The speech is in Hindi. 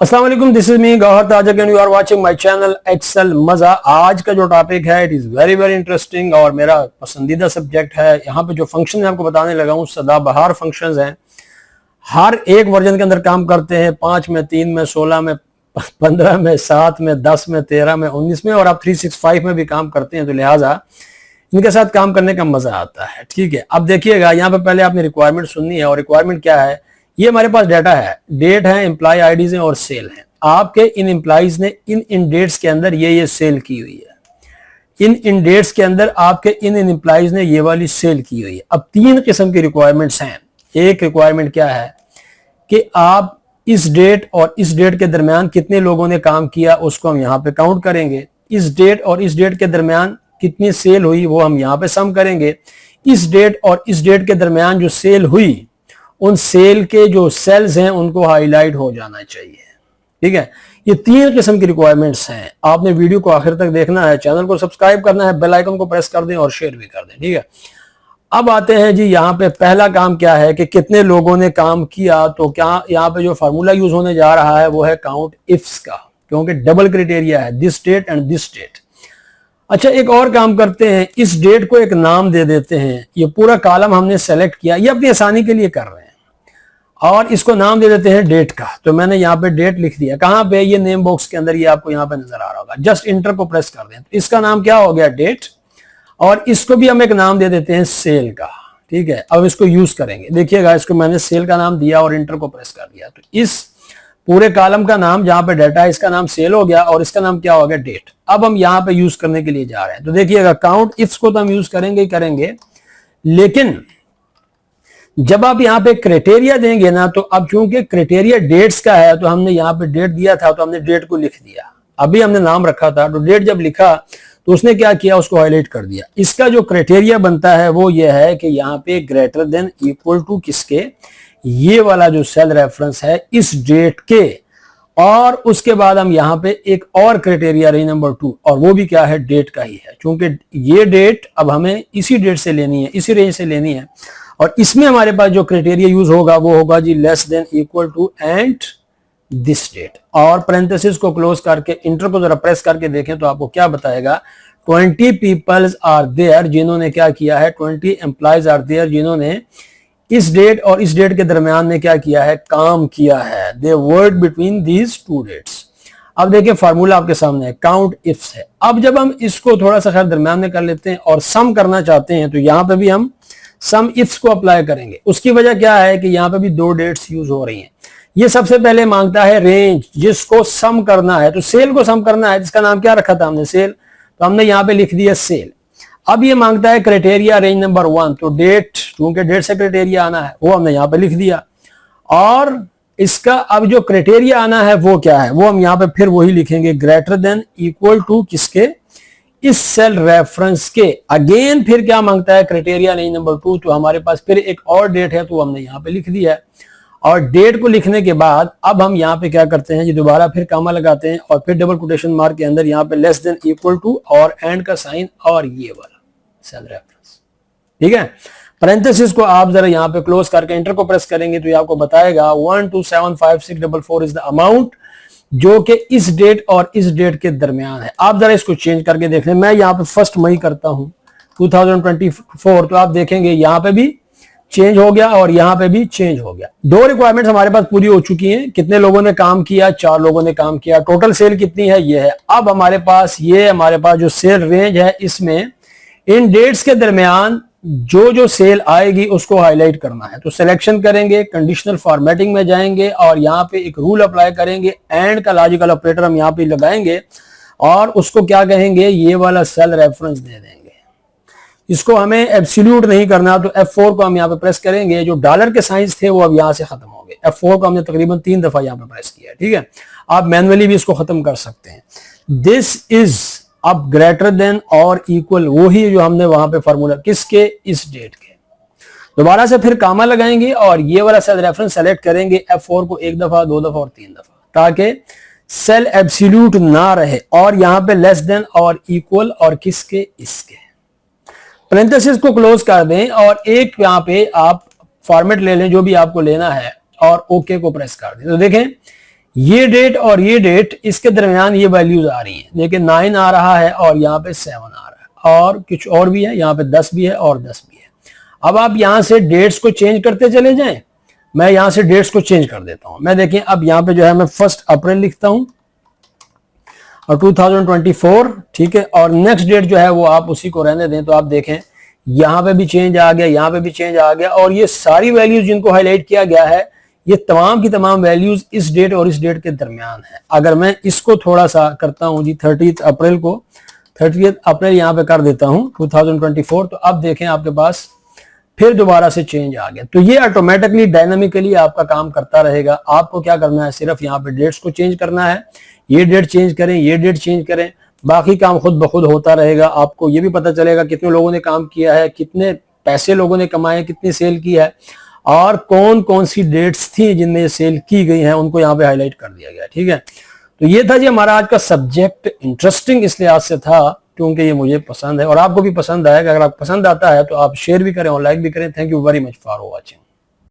अस्सलाम वालेकुम, this is me Gauhar Tajak and you are watching my channel Excel मजा। आज का जो टॉपिक है it is very very interesting और मेरा पसंदीदा सब्जेक्ट है। यहाँ पे जो फंक्शन मैं आपको बताने लगा हूँ सदाबहार फंक्शंस हैं। हर एक वर्जन के अंदर काम करते हैं, 5 में, 3 में, 16 में, 15 में, 7 में, 10 में, 13 में, 19 में और आप 365 में भी काम करते हैं। तो लिहाजा इनके साथ काम करने का मजा आता है। ठीक है, अब देखिएगा यहाँ पे पहले आपने रिक्वायरमेंट सुननी है और रिक्वायरमेंट क्या है। ये हमारे पास डाटा है, डेट है, एम्प्लॉय आईडीज हैं और सेल है। आपके इन एम्प्लॉइज ने इन डेट्स के अंदर ये सेल की हुई है। इन डेट्स के अंदर आपके इन एम्प्लॉइज ने ये वाली सेल की हुई है। अब 3 किस्म की रिक्वायरमेंट्स हैं। एक रिक्वायरमेंट क्या है कि आप इस डेट और इस डेट के दरमियान कितने लोगों ने काम किया उसको हम यहाँ पे काउंट करेंगे। इस डेट और इस डेट के दरमियान कितनी सेल हुई वो हम यहाँ पे सम करेंगे। इस डेट और इस डेट के दरमियान जो सेल हुई उन सेल के जो सेल्स हैं उनको हाईलाइट हो जाना चाहिए। ठीक है, ये 3 किस्म की रिक्वायरमेंट्स हैं। आपने वीडियो को आखिर तक देखना है, चैनल को सब्सक्राइब करना है, बेल आइकन को प्रेस कर दें और शेयर भी कर दें। ठीक है, अब आते हैं जी यहाँ पे पहला काम क्या है कि कितने लोगों ने काम किया। तो क्या यहाँ पे जो फार्मूला यूज होने जा रहा है वो है काउंट इफ्स का, क्योंकि डबल क्राइटेरिया है, this date and this date. अच्छा, एक और काम करते हैं, इस डेट को एक नाम दे देते हैं। ये पूरा कॉलम हमने सेलेक्ट किया, ये अपनी आसानी के लिए कर रहे हैं और इसको नाम दे देते हैं डेट का। तो मैंने यहाँ पे डेट लिख दिया। कहां पे? ये नेम बॉक्स के अंदर, ये आपको यहाँ पे नजर आ रहा होगा। जस्ट इंटर को प्रेस कर दें तो इसका नाम क्या हो गया? डेट। और इसको भी हम एक नाम दे देते हैं सेल का। ठीक है, अब इसको यूज करेंगे। देखिएगा, इसको मैंने सेल का नाम दिया और इंटर को प्रेस कर दिया तो इस पूरे कॉलम का नाम जहां पे डाटा है इसका नाम सेल हो गया और इसका नाम क्या हो गया? डेट। अब हम यहाँ पे यूज करने के लिए जा रहे हैं। तो देखिएगा, काउंट इफ्स को तो हम यूज करेंगे ही करेंगे, लेकिन जब आप यहाँ पे क्राइटेरिया देंगे ना, तो अब चूंकि क्राइटेरिया डेट्स का है तो हमने यहाँ पे डेट दिया था तो हमने डेट को लिख दिया। अभी हमने नाम रखा था तो डेट जब लिखा तो उसने क्या किया? उसको हाईलाइट कर दिया। इसका जो क्राइटेरिया बनता है वो ये है कि यहाँ पे ग्रेटर देन इक्वल टू किसके? ये वाला जो सेल रेफरेंस है इस डेट के। और उसके बाद हम यहाँ पे एक और क्राइटेरिया रेंज नंबर 2, और वो भी क्या है? डेट का ही है, क्योंकि ये डेट अब हमें इसी डेट से लेनी है, इसी रेंज से लेनी है। और इसमें हमारे पास जो क्राइटेरिया यूज होगा वो होगा g less than equal to and this date. और पैरेंथेसिस को क्लोज करके इंटर को जरा प्रेस करके देखें तो आपको क्या बताएगा? 20 पीपल्स आर देयर, जिन्होंने क्या किया है? 20 एम्प्लॉइज आर देयर, जिन्होंने इस डेट और इस डेट के दरमियान में क्या किया है? काम किया है। They work between these 2 dates. अब देखिए, फार्मूला आपके सामने है, काउंट इफ्स है। अब जब हम इसको थोड़ा सा खैर दरमियान में कर लेते हैं और सम करना चाहते हैं तो यहां पे भी हम सम इफ्स को अप्लाई करेंगे। उसकी वजह क्या है कि यहां पे भी 2 डेट्स यूज हो रही हैं। ये सबसे पहले मांगता है रेंज, जिसको सम करना है। तो सेल को सम करना है, जिसका नाम क्या रखा था हमने? सेल। तो हमने यहां पे लिख दिया सेल। अब ये मांगता है क्राइटेरिया रेंज नंबर 1, तो डेट, क्योंकि डेट से क्राइटेरिया आना है, वो हमने यहां पे लिख दिया। और इसका अब जो क्राइटेरिया आना है वो क्या है? वो हम यहां पे फिर वही लिखेंगे, ग्रेटर देन इक्वल टू किसके? इस सेल रेफरेंस के। अगेन फिर क्या मांगता है? क्राइटेरिया रेंज नंबर 2, तो हमारे पास फिर एक और डेट है तो हमने यहां पे लिख दिया है। और डेट को लिखने के बाद अब हम यहाँ पे क्या करते हैं जी? दोबारा फिर कामा लगाते हैं और फिर डबल कोटेशन मार्क के अंदर यहाँ पे लेस देन इक्वल टू और एंड का साइन और ये वाला सेल रेफरेंस। ठीक है, पैरेंथेसिस को आप जरा यहाँ पे क्लोज करके इंटर को प्रेस करेंगे तो ये आपको बताएगा 1275644 इज द अमाउंट जो कि इस डेट और इस डेट के दरमियान है। आप जरा इसको चेंज करके देख लें। मैं यहाँ पे 1 मई करता हूं 2024, तो आप देखेंगे यहाँ पे भी चेंज हो गया और यहाँ पे भी चेंज हो गया। 2 रिक्वायरमेंट्स हमारे पास पूरी हो चुकी हैं। कितने लोगों ने काम किया? 4 लोगों ने काम किया। टोटल सेल कितनी है? ये है। अब हमारे पास जो सेल रेंज है, इसमें इन डेट्स के दरमियान जो सेल आएगी उसको हाईलाइट करना है। तो सिलेक्शन करेंगे, कंडीशनल फॉर्मेटिंग में जाएंगे और यहाँ पे एक रूल अप्लाई करेंगे, एंड का लॉजिकल ऑपरेटर हम यहाँ पे लगाएंगे और उसको क्या कहेंगे? ये वाला सेल रेफरेंस दे देंगे। इसको हमें एब्सोल्यूट नहीं करना, तो F4 को हम यहाँ पे प्रेस करेंगे। जो डॉलर के साइंस थे वो अब यहाँ से खत्म हो गए। F4 को हमने तकरीबन 3 दफा यहाँ पे प्रेस किया। ठीक है, आप मैनुअली भी इसको खत्म कर सकते हैं। दिस इज अब ग्रेटर देन और इक्वल, वही जो हमने वहां पे फार्मूला किसके? इस डेट के। दोबारा से फिर कामा लगाएंगे और ये वाला सेल रेफरेंस सेलेक्ट करेंगे। F4 को 1 दफा, 2 दफा और 3 दफा, ताकि सेल एब्सोल्यूट ना रहे। और यहाँ पे लेस देन और इक्वल और किसके? इसके। पैरेंथेसिस को क्लोज कर दें और एक यहाँ पे आप फॉर्मेट ले लें जो भी आपको लेना है और ओके को प्रेस कर दें। तो देखें ये डेट और ये डेट इसके दरमियान ये वैल्यूज आ रही हैं, लेकिन 9 आ रहा है और यहाँ पे 7 आ रहा है और कुछ और भी है, यहाँ पे 10 भी है और 10 भी है। अब आप यहां से डेट्स को चेंज करते चले जाएं। मैं यहां से डेट्स को चेंज कर देता हूं। मैं देखें अब यहां पे जो है मैं 1 अप्रैल लिखता हूं और 2024, ठीक है, और नेक्स्ट डेट जो है वो आप उसी को रहने दें। तो आप देखें यहां पे भी चेंज आ गया, यहां पे भी चेंज आ गया, और ये सारी वैल्यूज जिनको हाईलाइट किया गया है ये तमाम की तमाम वैल्यूज इस डेट और इस डेट के दरमियान है। अगर मैं इसको थोड़ा सा करता हूं जी 30 अप्रैल को, 30 अप्रैल यहां पे कर देता हूं 2024, तो अब देखें आपके पास फिर दोबारा से चेंज आ गया। तो ये ऑटोमेटिकली डायनामिकली आपका काम करता रहेगा। आपको क्या करना है, सिर्फ यहाँ पे डेट्स को चेंज करना है। ये डेट चेंज करें, ये डेट चेंज करें, बाकी काम खुद ब खुद होता रहेगा। आपको ये भी पता चलेगा कितने लोगों ने काम किया है, कितने पैसे लोगों ने कमाए, कितनी सेल की है और कौन कौन सी डेट्स थी जिनमें ये सेल की गई हैं, उनको यहाँ पे हाईलाइट कर दिया गया। ठीक है, तो ये था जी हमारा आज का सब्जेक्ट। इंटरेस्टिंग इस लिहाज से था क्योंकि ये मुझे पसंद है और आपको भी पसंद आएगा। अगर आपको पसंद आता है तो आप शेयर भी करें और लाइक भी करें। Thank you very much for watching.